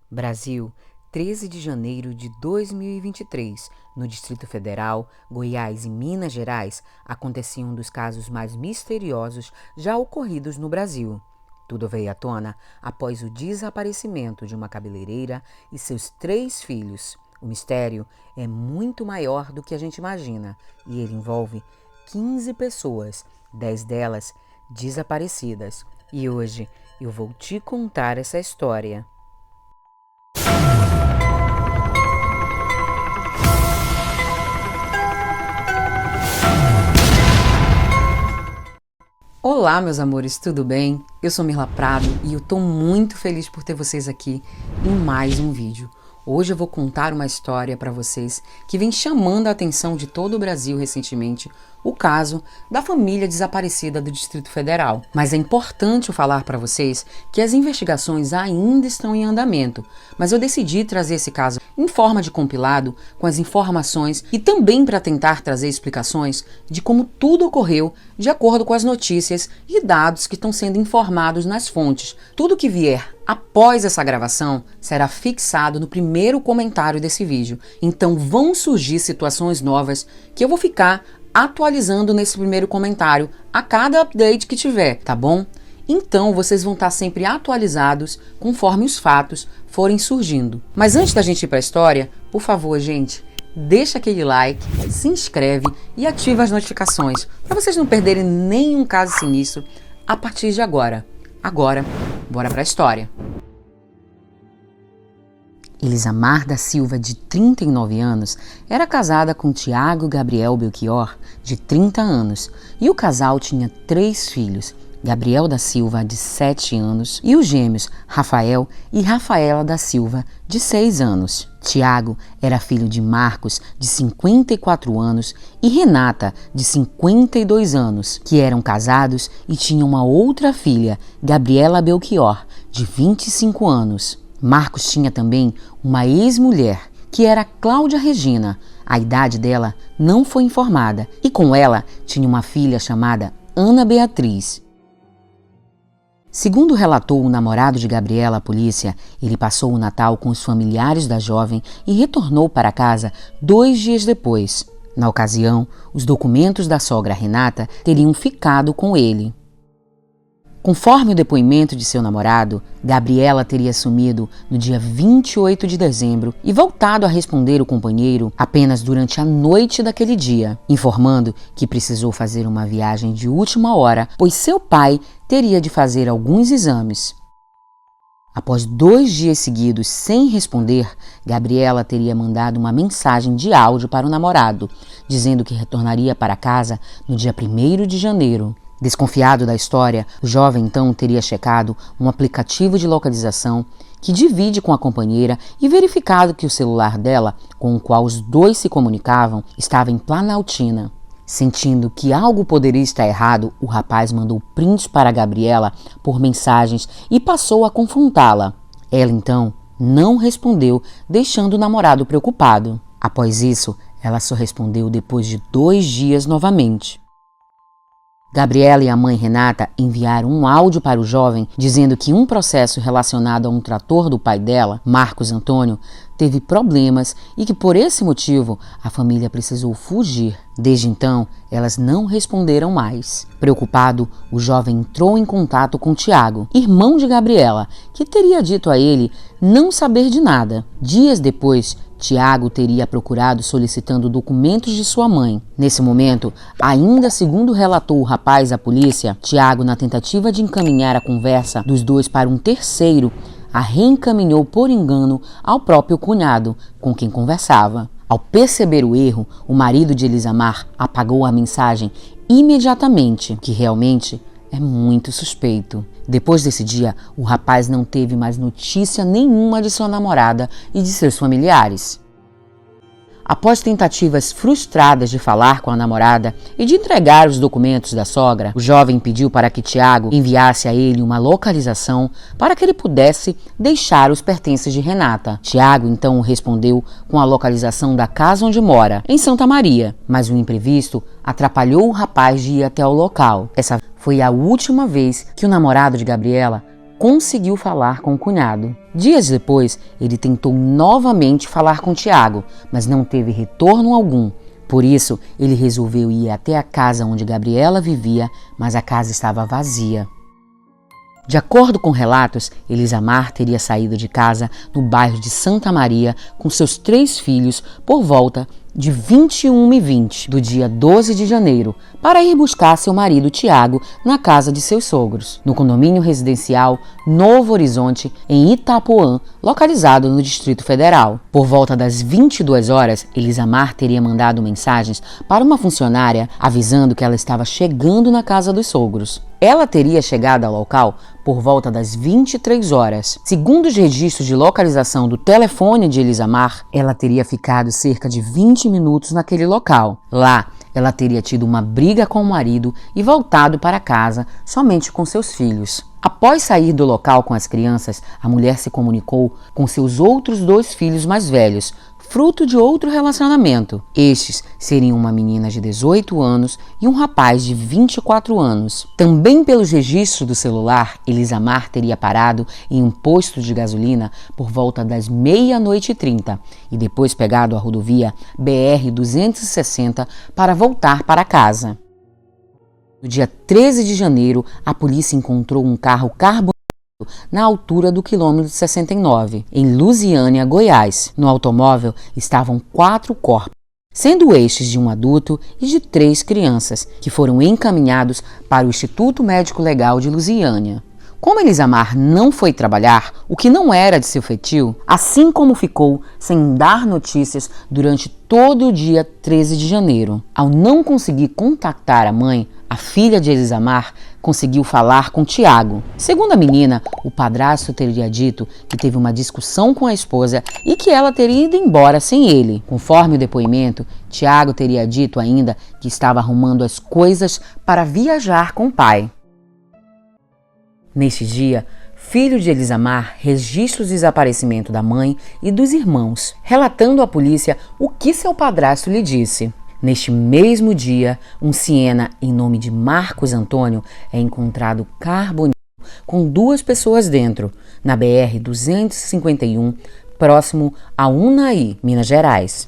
Brasil, 13 de janeiro de 2023, no Distrito Federal, Goiás e Minas Gerais, acontecia um dos casos mais misteriosos já ocorridos no Brasil. Tudo veio à tona após o desaparecimento de uma cabeleireira e seus 3 filhos. O mistério é muito maior do que a gente imagina e ele envolve 15 pessoas, 10 delas desaparecidas. E hoje eu vou te contar essa história. Olá, meus amores, tudo bem? Eu sou Mirla Prado e eu tô muito feliz por ter vocês aqui em mais um vídeo. Hoje eu vou contar uma história para vocês que vem chamando a atenção de todo o Brasil recentemente, o caso da família desaparecida do Distrito Federal. Mas é importante eu falar para vocês que as investigações ainda estão em andamento, mas eu decidi trazer esse caso em forma de compilado com as informações e também para tentar trazer explicações de como tudo ocorreu de acordo com as notícias e dados que estão sendo informados nas fontes. Tudo que vier após essa gravação será fixado no primeiro comentário desse vídeo. Então vão surgir situações novas que eu vou ficar atualizando nesse primeiro comentário a cada update que tiver, tá bom? Então vocês vão estar sempre atualizados conforme os fatos forem surgindo. Mas antes da gente ir para a história, por favor, gente, deixa aquele like, se inscreve e ativa as notificações para vocês não perderem nenhum caso sinistro a partir de agora. Agora, bora para a história. Elisamar da Silva, de 39 anos, era casada com Tiago Gabriel Belchior, de 30 anos, e o casal tinha 3 filhos, Gabriel da Silva, de 7 anos, e os gêmeos Rafael e Rafaela da Silva, de 6 anos. Tiago era filho de Marcos, de 54 anos, e Renata, de 52 anos, que eram casados e tinham uma outra filha, Gabriela Belchior, de 25 anos. Marcos tinha também uma ex-mulher, que era Cláudia Regina. A idade dela não foi informada, e com ela tinha uma filha chamada Ana Beatriz. Segundo relatou o namorado de Gabriela à polícia, ele passou o Natal com os familiares da jovem e retornou para casa 2 dias depois. Na ocasião, os documentos da sogra Renata teriam ficado com ele. Conforme o depoimento de seu namorado, Gabriela teria sumido no dia 28 de dezembro e voltado a responder o companheiro apenas durante a noite daquele dia, informando que precisou fazer uma viagem de última hora, pois seu pai teria de fazer alguns exames. Após 2 dias seguidos sem responder, Gabriela teria mandado uma mensagem de áudio para o namorado, dizendo que retornaria para casa no dia 1º de janeiro. Desconfiado da história, o jovem então teria checado um aplicativo de localização que divide com a companheira e verificado que o celular dela, com o qual os dois se comunicavam, estava em Planaltina. Sentindo que algo poderia estar errado, o rapaz mandou prints para Gabriela por mensagens e passou a confrontá-la. Ela então não respondeu, deixando o namorado preocupado. Após isso, ela só respondeu depois de 2 dias novamente. Gabriela e a mãe Renata enviaram um áudio para o jovem dizendo que um processo relacionado a um trator do pai dela, Marcos Antônio, teve problemas e que por esse motivo a família precisou fugir. Desde então, elas não responderam mais. Preocupado, o jovem entrou em contato com Tiago, irmão de Gabriela, que teria dito a ele não saber de nada. Dias depois, Tiago teria procurado solicitando documentos de sua mãe. Nesse momento, ainda segundo relatou o rapaz à polícia, Tiago, na tentativa de encaminhar a conversa dos dois para um terceiro, a reencaminhou por engano ao próprio cunhado, com quem conversava. Ao perceber o erro, o marido de Elisamar apagou a mensagem imediatamente, o que realmente é muito suspeito. Depois desse dia, o rapaz não teve mais notícia nenhuma de sua namorada e de seus familiares. Após tentativas frustradas de falar com a namorada e de entregar os documentos da sogra, o jovem pediu para que Tiago enviasse a ele uma localização para que ele pudesse deixar os pertences de Renata. Tiago então respondeu com a localização da casa onde mora, em Santa Maria, mas o imprevisto atrapalhou o rapaz de ir até o local. Essa foi a última vez que o namorado de Gabriela conseguiu falar com o cunhado. Dias depois, ele tentou novamente falar com Tiago, mas não teve retorno algum. Por isso, ele resolveu ir até a casa onde Gabriela vivia, mas a casa estava vazia. De acordo com relatos, Elisamar teria saído de casa no bairro de Santa Maria com seus 3 filhos por volta de 21h20 do dia 12 de janeiro para ir buscar seu marido Tiago na casa de seus sogros, no condomínio residencial Novo Horizonte, em Itapuã, localizado no Distrito Federal. Por volta das 22 horas, Elisamar teria mandado mensagens para uma funcionária avisando que ela estava chegando na casa dos sogros. Ela teria chegado ao local por volta das 23 horas. Segundo os registros de localização do telefone de Elisamar, ela teria ficado cerca de 20 minutos naquele local. Lá, ela teria tido uma briga com o marido e voltado para casa somente com seus filhos. Após sair do local com as crianças, a mulher se comunicou com seus outros 2 filhos mais velhos, fruto de outro relacionamento. Estes seriam uma menina de 18 anos e um rapaz de 24 anos. Também pelos registros do celular, Elisamar teria parado em um posto de gasolina por volta das 00h30 e depois pegado a rodovia BR-260 para voltar para casa. No dia 13 de janeiro, a polícia encontrou um carro carbonato na altura do quilômetro 69, em Lusiânia, Goiás. No automóvel estavam 4 corpos, sendo estes de um adulto e de 3 crianças, que foram encaminhados para o Instituto Médico Legal de Lusiânia. Como Elisamar não foi trabalhar, o que não era de seu feitio, assim como ficou sem dar notícias durante todo o dia 13 de janeiro. Ao não conseguir contactar a mãe, a filha de Elisamar conseguiu falar com Tiago. Segundo a menina, o padrasto teria dito que teve uma discussão com a esposa e que ela teria ido embora sem ele. Conforme o depoimento, Tiago teria dito ainda que estava arrumando as coisas para viajar com o pai. Neste dia, filho de Elisamar registra o desaparecimento da mãe e dos irmãos, relatando à polícia o que seu padrasto lhe disse. Neste mesmo dia, um Siena em nome de Marcos Antônio é encontrado carbonizado com 2 pessoas dentro, na BR-251, próximo a Unai, Minas Gerais.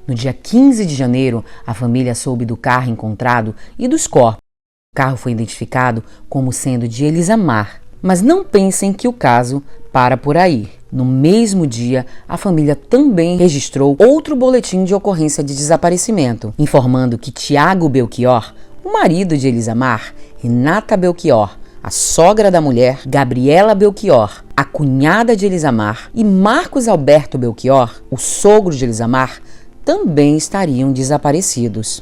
No dia 15 de janeiro, a família soube do carro encontrado e dos corpos. O carro foi identificado como sendo de Elisamar, mas não pensem que o caso para por aí. No mesmo dia, a família também registrou outro boletim de ocorrência de desaparecimento, informando que Tiago Belchior, o marido de Elisamar, Renata Belchior, a sogra da mulher, Gabriela Belchior, a cunhada de Elisamar, e Marcos Alberto Belchior, o sogro de Elisamar, também estariam desaparecidos.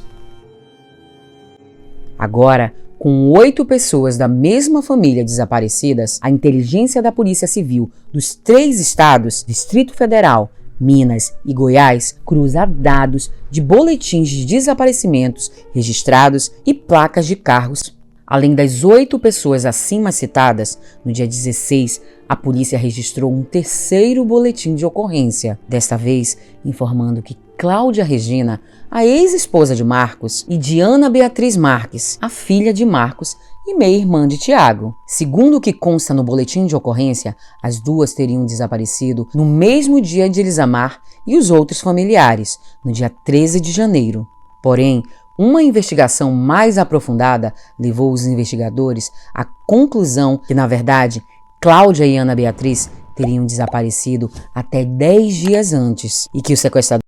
Agora, com 8 pessoas da mesma família desaparecidas, a inteligência da Polícia Civil dos 3 estados, Distrito Federal, Minas e Goiás, cruza dados de boletins de desaparecimentos registrados e placas de carros. Além das 8 pessoas acima citadas, no dia 16, a polícia registrou um 3º boletim de ocorrência, desta vez informando que Cláudia Regina, a ex-esposa de Marcos, e Diana Beatriz Marques, a filha de Marcos e meia-irmã de Tiago. Segundo o que consta no boletim de ocorrência, as 2 teriam desaparecido no mesmo dia de Elisamar e os outros familiares, no dia 13 de janeiro. Porém, uma investigação mais aprofundada levou os investigadores à conclusão que, na verdade, Cláudia e Ana Beatriz teriam desaparecido até 10 dias antes e que os sequestradores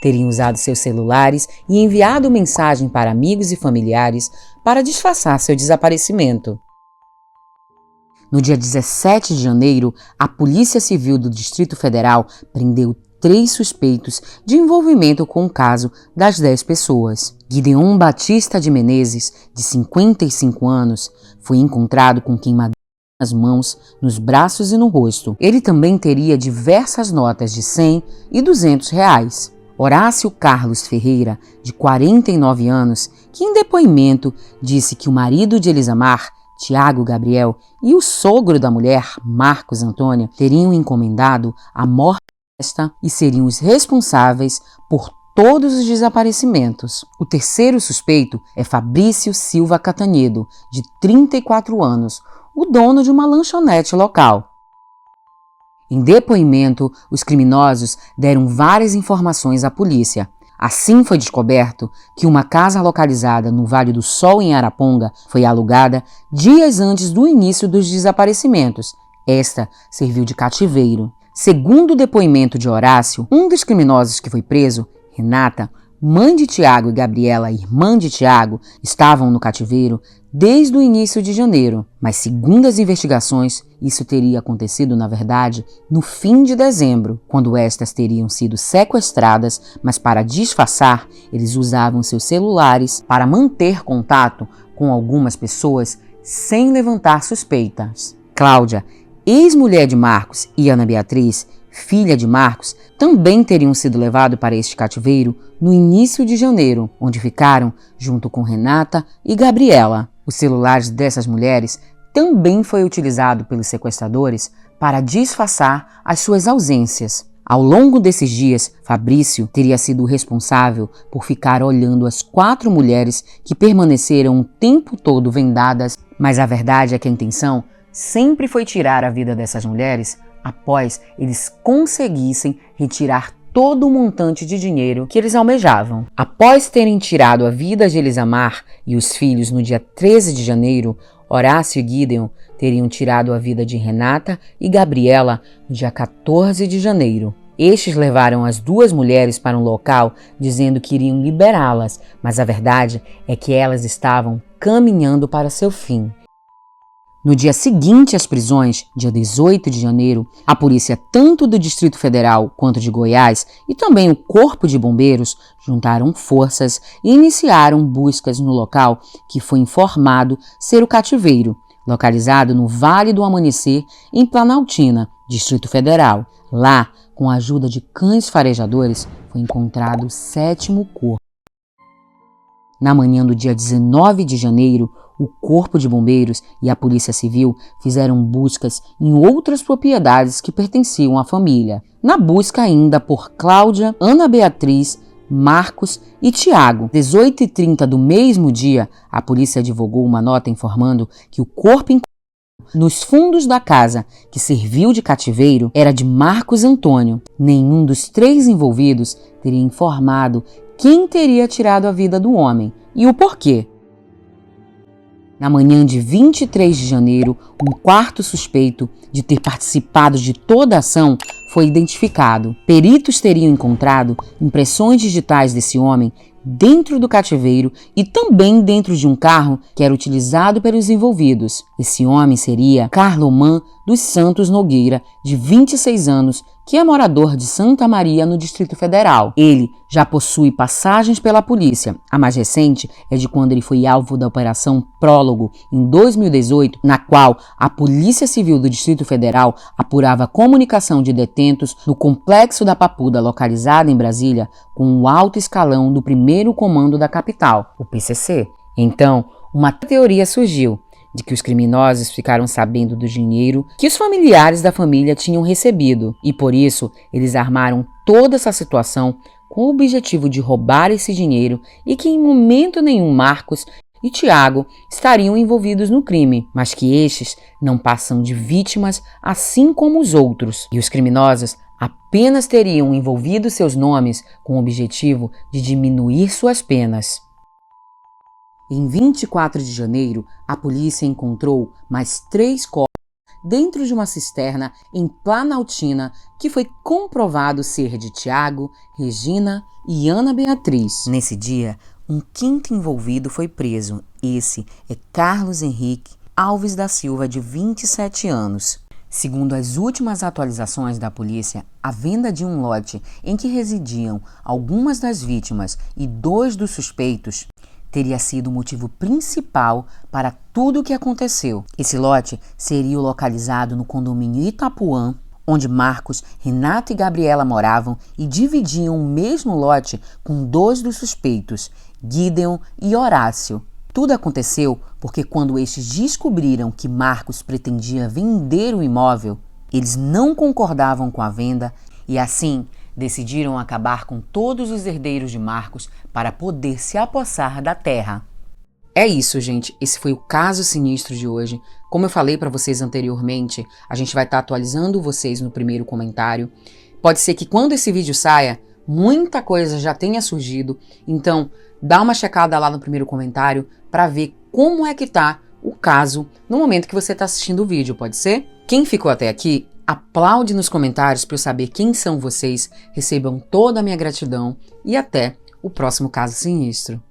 teriam usado seus celulares e enviado mensagem para amigos e familiares para disfarçar seu desaparecimento. No dia 17 de janeiro, a Polícia Civil do Distrito Federal prendeu 3 suspeitos de envolvimento com o caso das 10 pessoas. Gideon Batista de Menezes, de 55 anos, foi encontrado com queimaduras nas mãos, nos braços e no rosto. Ele também teria diversas notas de 100 e 200 reais. Horácio Carlos Ferreira, de 49 anos, que em depoimento disse que o marido de Elisamar, Tiago Gabriel, e o sogro da mulher, Marcos Antônio, teriam encomendado a morte desta e seriam os responsáveis por todos os desaparecimentos. O 3º suspeito é Fabrício Silva Catanedo, de 34 anos, o dono de uma lanchonete local. Em depoimento, os criminosos deram várias informações à polícia. Assim foi descoberto que uma casa localizada no Vale do Sol, em Araponga, foi alugada dias antes do início dos desaparecimentos. Esta serviu de cativeiro. Segundo o depoimento de Horácio, um dos criminosos que foi preso, Renata, mãe de Tiago e Gabriela, irmã de Tiago, estavam no cativeiro desde o início de janeiro, mas segundo as investigações, isso teria acontecido, na verdade, no fim de dezembro, quando estas teriam sido sequestradas, mas para disfarçar, eles usavam seus celulares para manter contato com algumas pessoas sem levantar suspeitas. Cláudia, ex-mulher de Marcos, e Ana Beatriz, filha de Marcos, também teriam sido levados para este cativeiro no início de janeiro, onde ficaram junto com Renata e Gabriela. Os celulares dessas mulheres também foi utilizado pelos sequestradores para disfarçar as suas ausências. Ao longo desses dias, Fabrício teria sido o responsável por ficar olhando as 4 mulheres que permaneceram o tempo todo vendadas, mas a verdade é que a intenção sempre foi tirar a vida dessas mulheres após eles conseguissem retirar todo o montante de dinheiro que eles almejavam. Após terem tirado a vida de Elisamar e os filhos no dia 13 de janeiro, Horácio e Gideon teriam tirado a vida de Renata e Gabriela no dia 14 de janeiro. Estes levaram as 2 mulheres para um local dizendo que iriam liberá-las, mas a verdade é que elas estavam caminhando para seu fim. No dia seguinte às prisões, dia 18 de janeiro, a polícia tanto do Distrito Federal quanto de Goiás e também o Corpo de Bombeiros juntaram forças e iniciaram buscas no local que foi informado ser o cativeiro, localizado no Vale do Amanhecer, em Planaltina, Distrito Federal. Lá, com a ajuda de cães farejadores, foi encontrado o 7º corpo. Na manhã do dia 19 de janeiro, o Corpo de Bombeiros e a Polícia Civil fizeram buscas em outras propriedades que pertenciam à família, na busca ainda por Cláudia, Ana Beatriz, Marcos e Tiago. 18h30 do mesmo dia, a polícia divulgou uma nota informando que o corpo encontrado nos fundos da casa que serviu de cativeiro era de Marcos Antônio. Nenhum dos 3 envolvidos teria informado quem teria tirado a vida do homem e o porquê. Na manhã de 23 de janeiro, um 4º suspeito de ter participado de toda a ação foi identificado. Peritos teriam encontrado impressões digitais desse homem dentro do cativeiro e também dentro de um carro que era utilizado pelos envolvidos. Esse homem seria Carloman dos Santos Nogueira, de 26 anos, que é morador de Santa Maria, no Distrito Federal. Ele já possui passagens pela polícia. A mais recente é de quando ele foi alvo da Operação Prólogo, em 2018, na qual a Polícia Civil do Distrito Federal apurava a comunicação de detentos no Complexo da Papuda, localizado em Brasília, com o alto escalão do 1º Comando da Capital, o PCC. Então, uma teoria surgiu de que os criminosos ficaram sabendo do dinheiro que os familiares da família tinham recebido e, por isso, eles armaram toda essa situação com o objetivo de roubar esse dinheiro e que em momento nenhum Marcos e Tiago estariam envolvidos no crime, mas que estes não passam de vítimas assim como os outros. E os criminosos apenas teriam envolvido seus nomes com o objetivo de diminuir suas penas. Em 24 de janeiro, a polícia encontrou mais 3 corpos dentro de uma cisterna em Planaltina, que foi comprovado ser de Tiago, Regina e Ana Beatriz. Nesse dia, um 5º envolvido foi preso. Esse é Carlos Henrique Alves da Silva, de 27 anos. Segundo as últimas atualizações da polícia, a venda de um lote em que residiam algumas das vítimas e 2 dos suspeitos teria sido o motivo principal para tudo o que aconteceu. Esse lote seria localizado no condomínio Itapuã, onde Marcos, Renata e Gabriela moravam e dividiam o mesmo lote com 2 dos suspeitos, Gideon e Horácio. Tudo aconteceu porque quando estes descobriram que Marcos pretendia vender o imóvel, eles não concordavam com a venda e assim decidiram acabar com todos os herdeiros de Marcos para poder se apossar da terra. É isso, gente. Esse foi o caso sinistro de hoje. Como eu falei para vocês anteriormente, a gente vai estar atualizando vocês no primeiro comentário. Pode ser que quando esse vídeo saia, muita coisa já tenha surgido. Então, dá uma checada lá no primeiro comentário para ver como é que tá o caso no momento que você está assistindo o vídeo, pode ser? Quem ficou até aqui, aplaude nos comentários para eu saber quem são vocês. Recebam toda a minha gratidão e até o próximo caso sinistro.